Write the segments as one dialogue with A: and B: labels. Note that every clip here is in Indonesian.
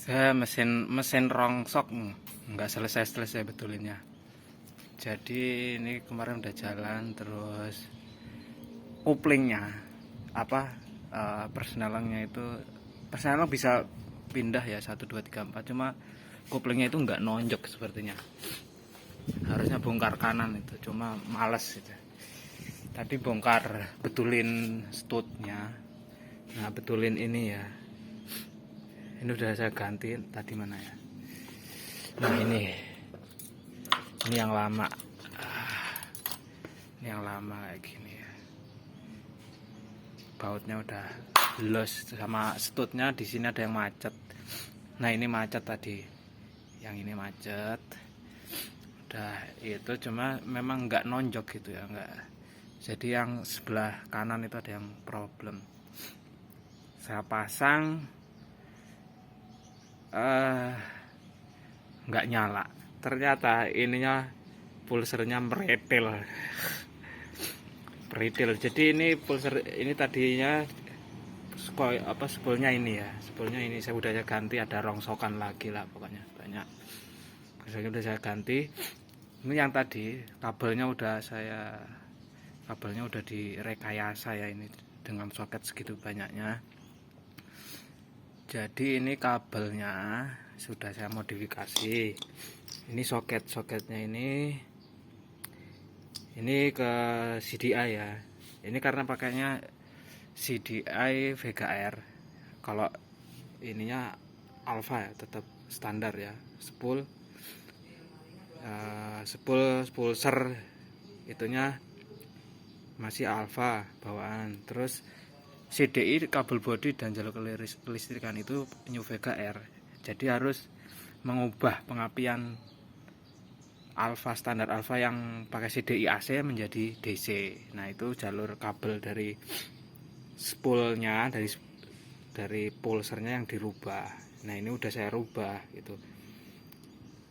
A: Saya mesin rongsok nggak selesai betulinnya. Jadi ini kemarin udah jalan, terus kuplingnya persnelangnya itu persnelang bisa pindah ya 1 2 3 4, cuma kuplingnya itu nggak nonjok sepertinya. Harusnya bongkar kanan itu, cuma males gitu. Tadi bongkar betulin stutnya. Nah, betulin ini ya. Ini udah saya ganti, tadi mana ya? Nah, ini yang lama. Ini yang lama kayak gini ya. Bautnya udah los, sama stutnya di sini ada yang macet. Nah, ini macet tadi. Yang ini macet. Udah itu, cuma memang nggak nonjok gitu ya, nggak. Jadi yang sebelah kanan itu ada yang problem. Saya pasang nggak nyala. Ternyata ininya pulsernya meretel. Jadi ini pulser ini tadinya spoolnya ini ya. Spoolnya ini saya udah ganti, ada rongsokan lagi lah pokoknya banyak. Saya udah saya ganti. Ini yang tadi kabelnya udah direkayasa ya, ini dengan soket segitu banyaknya. Jadi ini kabelnya sudah saya modifikasi. Ini soketnya ini ke CDI ya. Ini karena pakainya CDI Vega R. Kalau ininya Alpha ya, tetap standar ya. Spool ser itunya masih Alpha bawaan. Terus CDI kabel bodi dan jalur kelistrikan itu New Vega R. Jadi harus mengubah pengapian Alpha, standar Alpha yang pakai CDI AC menjadi DC. Nah, itu jalur kabel dari spoolnya, dari pulsernya yang dirubah. Nah, ini udah saya rubah gitu.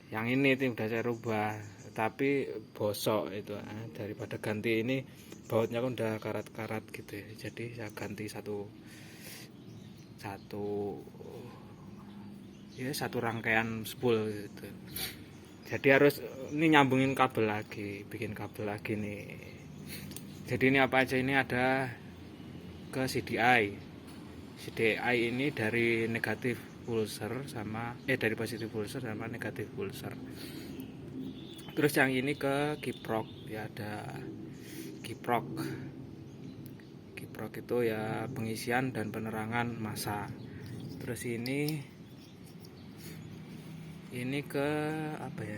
A: Yang ini udah saya rubah, tapi bosok itu. Daripada ganti ini, bautnya kan udah karat-karat gitu ya. Jadi saya ganti satu rangkaian spool gitu. Jadi harus ini nyambungin kabel lagi, bikin kabel lagi nih. Jadi ini apa aja, ini ada ke CDI. CDI ini dari negatif pulser dari positif pulser sama negatif pulser. Terus yang ini ke kiprok ya, ada kiprok itu ya pengisian dan penerangan massa. Terus ini ke apa ya,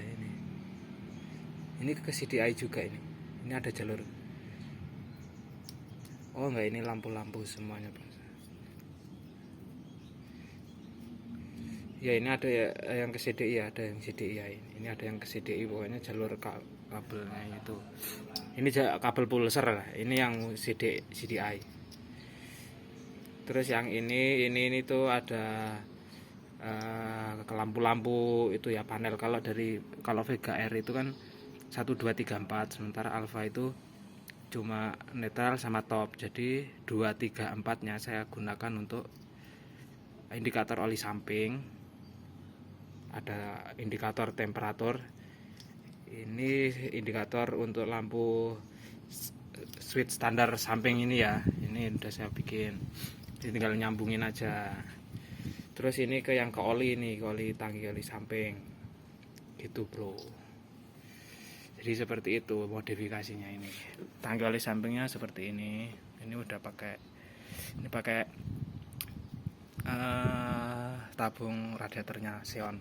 A: ini ke CDI juga. Ini ada jalur, enggak, ini lampu-lampu semuanya ya. Ini ada yang ke CDI, ada yang CDI ya. Ini ada yang ke CDI, pokoknya jalur kabelnya itu. Ini kabel pulser lah. Ini yang CDI. Terus yang ini tuh ada ke lampu-lampu itu ya, panel. Kalau Vega R itu kan 1 2 3 4, sementara Alpha itu cuma netral sama top. Jadi 2 3 4-nya saya gunakan untuk indikator oli samping. Ada indikator temperatur. Ini indikator untuk lampu switch standar samping ini ya. Ini udah saya bikin. Jadi tinggal nyambungin aja. Terus ini ke yang ke oli, ini ke oli tangki oli samping gitu bro. Jadi seperti itu modifikasinya. Ini tangki oli sampingnya seperti ini. Ini udah pakai tabung radiatornya Xeon.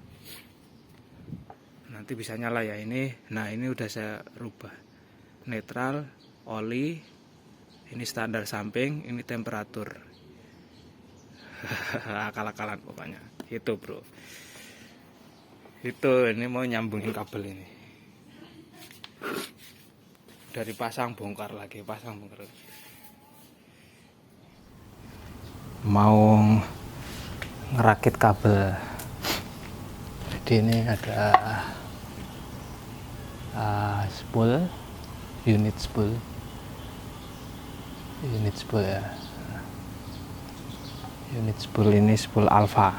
A: Nanti bisa nyala ya ini. Nah, ini udah saya rubah netral, oli, ini standar samping, ini temperatur. Akal-akalan pokoknya itu bro. Ini mau nyambungin kabel ini, dari pasang bongkar lagi, mau ngerakit kabel. Jadi ini ada unit spool ya. Unit spool ini spool Alpha.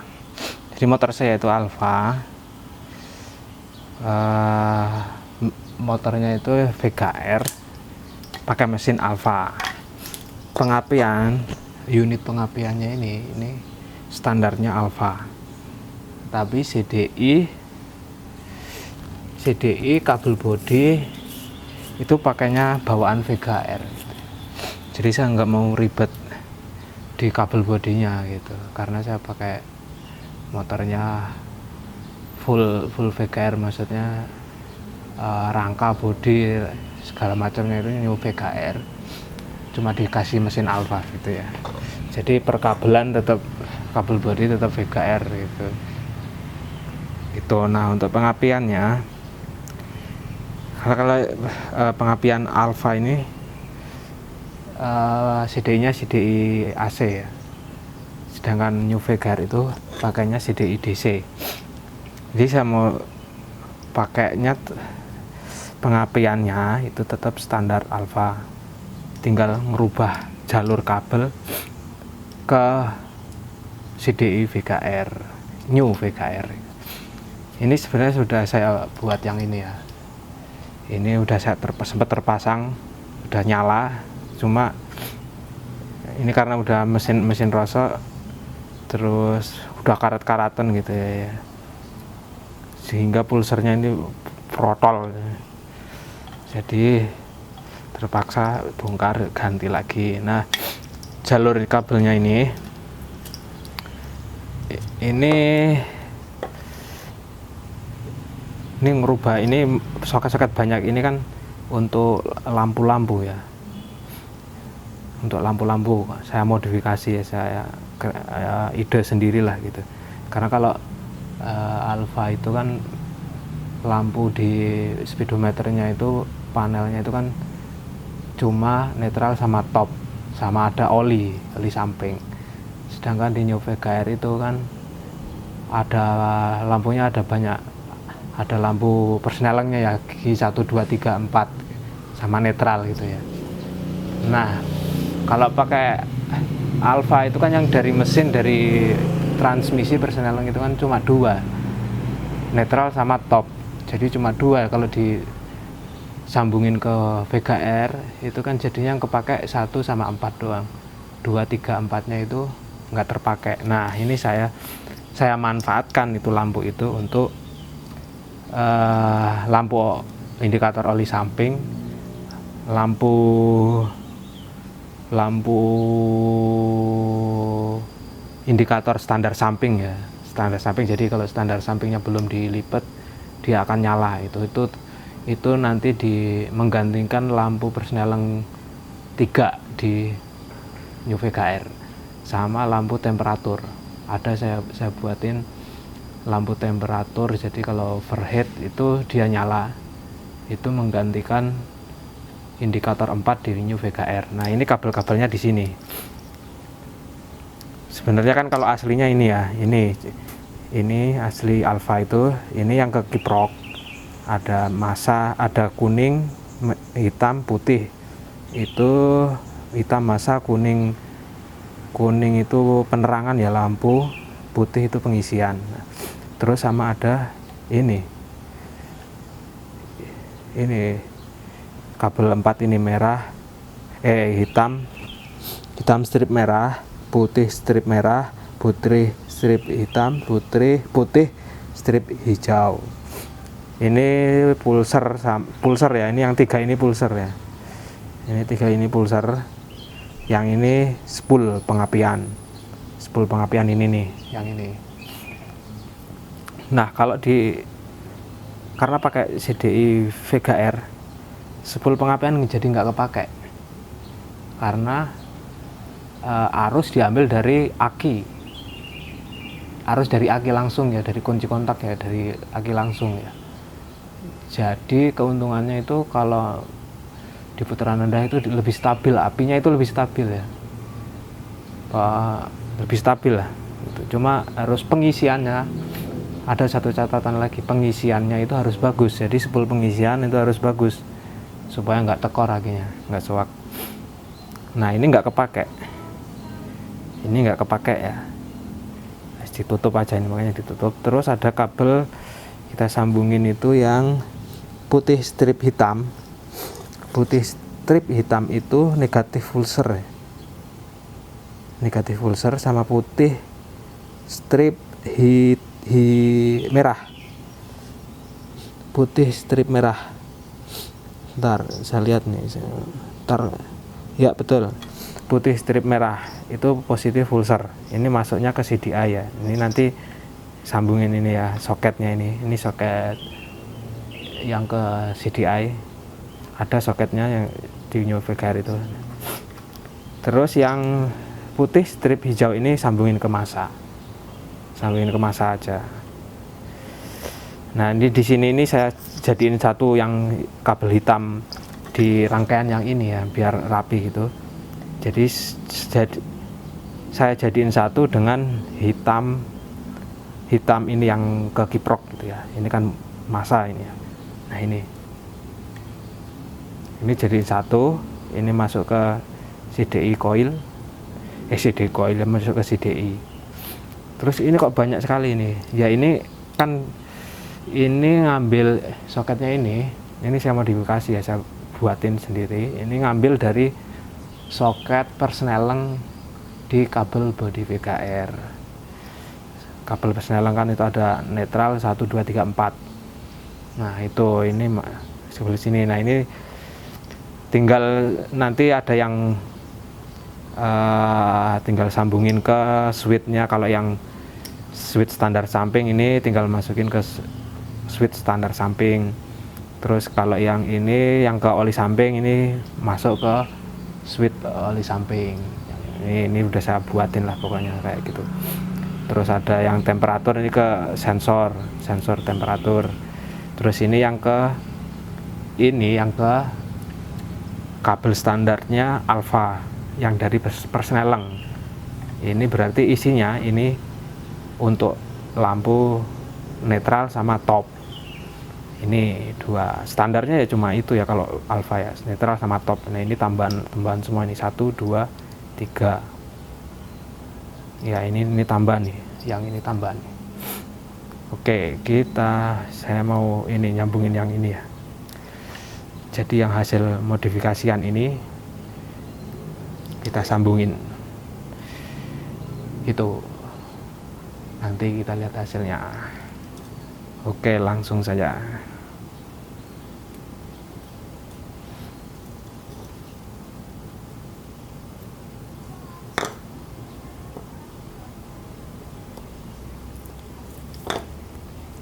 A: Jadi Jadi motor saya itu Alfa, motornya itu VGR pakai mesin Alfa. Pengapian, unit pengapiannya ini standarnya Alfa, tapi CDI kabel bodi itu pakainya bawaan VGR. Jadi saya nggak mau ribet di kabel bodinya gitu, karena saya pakai motornya full VGR, maksudnya rangka bodi segala macamnya itu new VGR, cuma dikasih mesin Alfa gitu ya. Jadi perkabelan tetap kabel bodi tetap VGR gitu. Itu. Nah, untuk pengapiannya, kalau pengapian Alfa ini CDI-nya CDI AC ya. Sedangkan new VGR itu pakainya CDI DC. Jadi saya mau pakainya pengapiannya itu tetap standar Alfa, tinggal ngerubah jalur kabel ke CDI VGR, new VGR. Ini sebenarnya sudah saya buat yang ini ya. Ini udah saya sempat terpasang, udah nyala, cuma ini karena udah mesin rosok, terus udah karat-karatan gitu ya, sehingga pulsernya ini protol, jadi terpaksa bongkar ganti lagi. Nah, jalur kabelnya ini ngerubah, ini soket-soket banyak ini kan untuk lampu-lampu ya, untuk lampu-lampu saya modifikasi ya, saya ide sendirilah gitu. Karena kalau Alfa itu kan lampu di speedometernya itu, panelnya itu kan cuma netral sama top, sama ada oli samping. Sedangkan di new VGR itu kan ada lampunya, ada banyak, ada lampu persnelengnya ya, G1, 2, 3, 4 sama netral gitu ya. Nah, kalau pakai Alfa itu kan yang dari mesin, dari transmisi persneleng itu kan cuma 2, netral sama top, jadi cuma 2. Kalau disambungin ke VGR itu kan jadinya yang kepake 1 sama 4 doang, 2, 3, 4 nya itu nggak terpakai. Nah, ini saya manfaatkan itu lampu itu untuk lampu indikator oli samping, lampu indikator standar samping ya, standar samping. Jadi kalau standar sampingnya belum dilipat, dia akan nyala. Itu nanti menggantikan lampu persneleng 3 di new VGR, sama lampu temperatur. Ada saya buatin lampu temperatur, jadi kalau overheat itu dia nyala, itu menggantikan indikator 4 di new VGR. Nah, ini kabel-kabelnya di sini. Sebenarnya kan kalau aslinya ini ya, ini asli Alfa itu, ini yang ke kiprok ada masa, ada kuning, hitam, putih. Itu hitam masa, kuning itu penerangan ya, lampu, putih itu pengisian. Terus sama ada ini kabel 4 ini merah, hitam strip merah, putih strip merah, putih strip hitam, putih strip hijau. Ini pulser ya, ini yang 3 ini pulser ya, ini 3 ini pulser, yang ini spool pengapian ini nih, yang ini. Nah, kalau karena pakai CDI VGR, spool pengapian jadi nggak kepake, karena arus diambil dari aki, langsung ya, dari kunci kontak ya, dari aki langsung ya. Jadi keuntungannya itu kalau di putaran rendah itu lebih stabil, apinya itu lebih stabil ya, lebih stabil lah gitu. Cuma harus pengisiannya, ada satu catatan lagi, pengisiannya itu harus bagus. Jadi spool pengisian itu harus bagus supaya nggak tekor akinya, nggak suak. Nah, ini nggak kepake ya. ditutup aja ini, makanya ditutup. Terus ada kabel kita sambungin itu yang putih strip hitam. Putih strip hitam itu negatif pulser, negatif pulser, sama putih strip merah, putih strip merah. Ntar saya lihat nih, ntar ya betul, putih strip merah itu positif pulser. Ini masuknya ke CDI ya. Ini nanti sambungin ini ya soketnya, ini soket yang ke CDI, ada soketnya yang di New VGA itu. Terus yang putih strip hijau ini sambungin ke masa, aja. Nah ini di sini ini saya jadiin satu yang kabel hitam di rangkaian yang ini ya, biar rapi gitu. Jadi saya jadiin satu dengan hitam ini yang ke kiprok gitu ya. Ini kan masa ini ya. Nah ini jadiin satu, ini masuk ke CDI coil, CDI coil masuk ke CDI. Terus ini kok banyak sekali ini ya, ini kan ini ngambil soketnya ini saya modifikasi ya, saya buatin sendiri. Ini ngambil dari soket persneleng di kabel bodi VGR. Kabel persneleng kan itu ada netral 1 2 3 4. Nah itu ini sebelah sini. Nah ini tinggal nanti ada yang tinggal sambungin ke switchnya. Kalau yang switch standar samping ini tinggal masukin ke switch standar samping. Terus kalau yang ini yang ke oli samping ini masuk ke switch oli samping. Ini udah saya buatin lah pokoknya kayak gitu. Terus ada yang temperatur, ini ke sensor temperatur. Terus ini yang ke kabel standarnya alpha yang dari persneleng. Ini berarti isinya ini untuk lampu netral sama top. Ini dua standarnya ya, cuma itu ya kalau alpha ya, netral sama top. Nah ini tambahan semua, ini 1 2 3 ya, ini tambahan nih, yang ini tambahan. Oke, saya mau ini nyambungin yang ini ya. Jadi yang hasil modifikasian ini kita sambungin itu, nanti kita lihat hasilnya. Oke, langsung saja.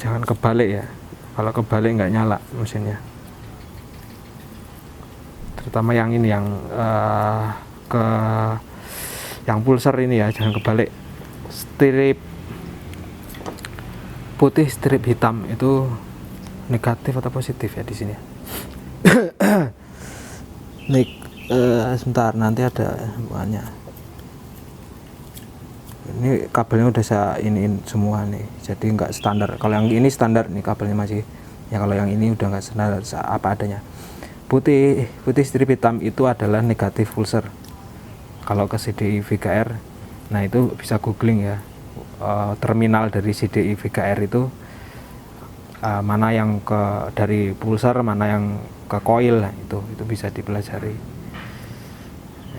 A: Jangan kebalik ya, kalau kebalik nggak nyala mesinnya. Terutama yang ini yang yang pulser ini ya, jangan kebalik. Strip putih strip hitam itu negatif atau positif ya di sini. Sebentar, nanti ada buahnya. Ini kabelnya udah saya iniin semua nih, jadi nggak standar. Kalau yang ini standar nih kabelnya masih ya, kalau yang ini udah nggak standar, apa adanya. Putih strip hitam itu adalah negatif pulser kalau ke CDI VGR. Nah itu bisa googling ya, terminal dari CDI VGR itu mana yang dari pulser, mana yang ke coil. Nah, itu bisa dipelajari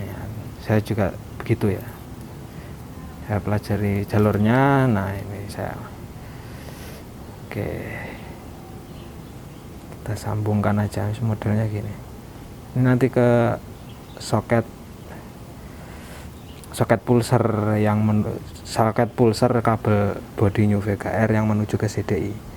A: ya, saya juga begitu ya, saya pelajari jalurnya. Nah ini saya kita sambungkan aja modelnya gini. Ini nanti ke soket pulser soket pulser kabel bodi New VGR yang menuju ke CDI.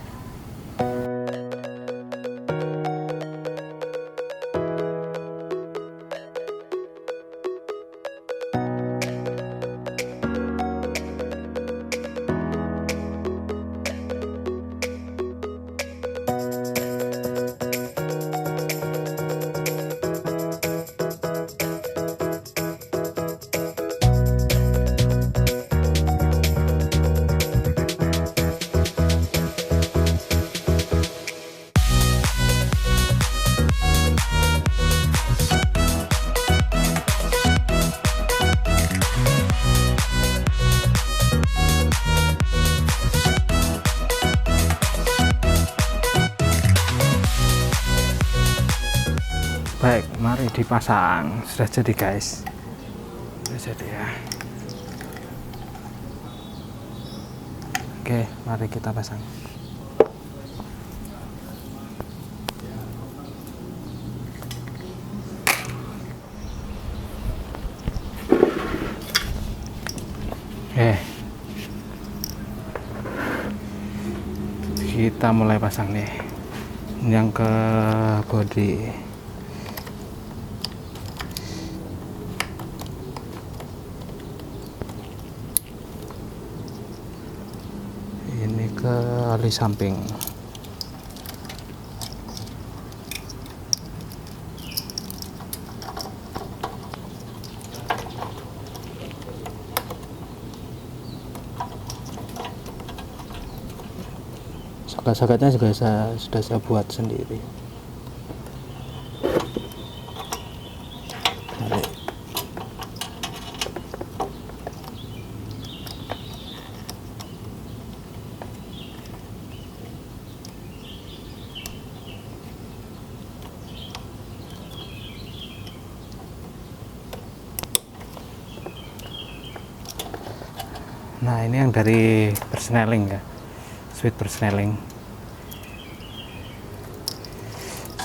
A: Ini dipasang, sudah jadi guys, sudah jadi ya. Oke, mari kita pasang. Kita mulai pasang nih yang ke bodi. Ini ke ali samping. Soket-soketnya juga sudah saya buat sendiri. Tarik. Nah, ini yang dari persneling ya, switch persneling.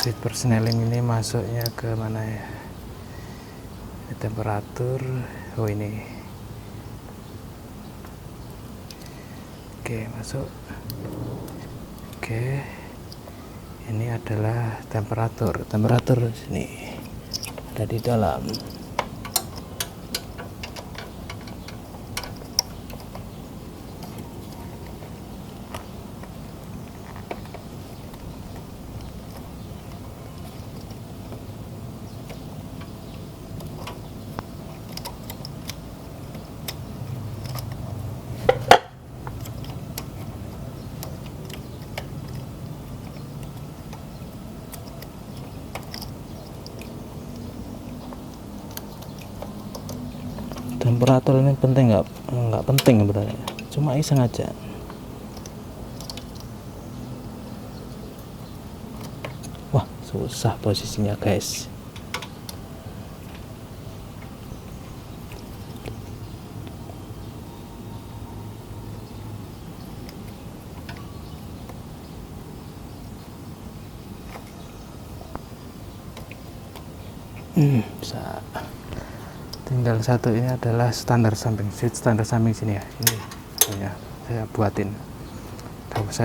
A: Switch persneling ini masuknya ke mana ya? Ini temperatur. Oh, ini. Oke, masuk. Oke. Ini adalah temperatur. Temperatur sini. Ada di dalam. Temperatur ini penting nggak penting sebenarnya, cuma iseng aja. Wah, susah posisinya guys. Bisa. Tinggal satu, ini adalah standar samping, switch standar samping sini ya. Ini ya, saya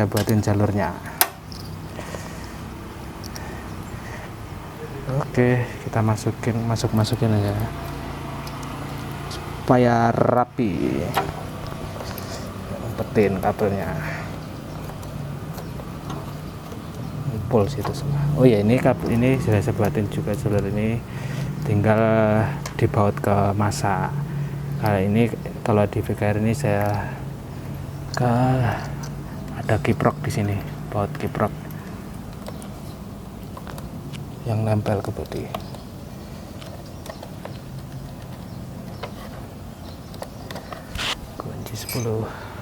A: buatin jalurnya. Oke, kita masukin aja supaya rapi. Umpetin kabelnya. Ngumpul situ semua. Oh ya, ini kabel ini sudah saya buatin juga, jalur ini tinggal dibaut ke masa. Kali ini kalau di VKR ini saya ada kiprok di sini, baut kiprok yang nempel ke bodi. Kunci 10.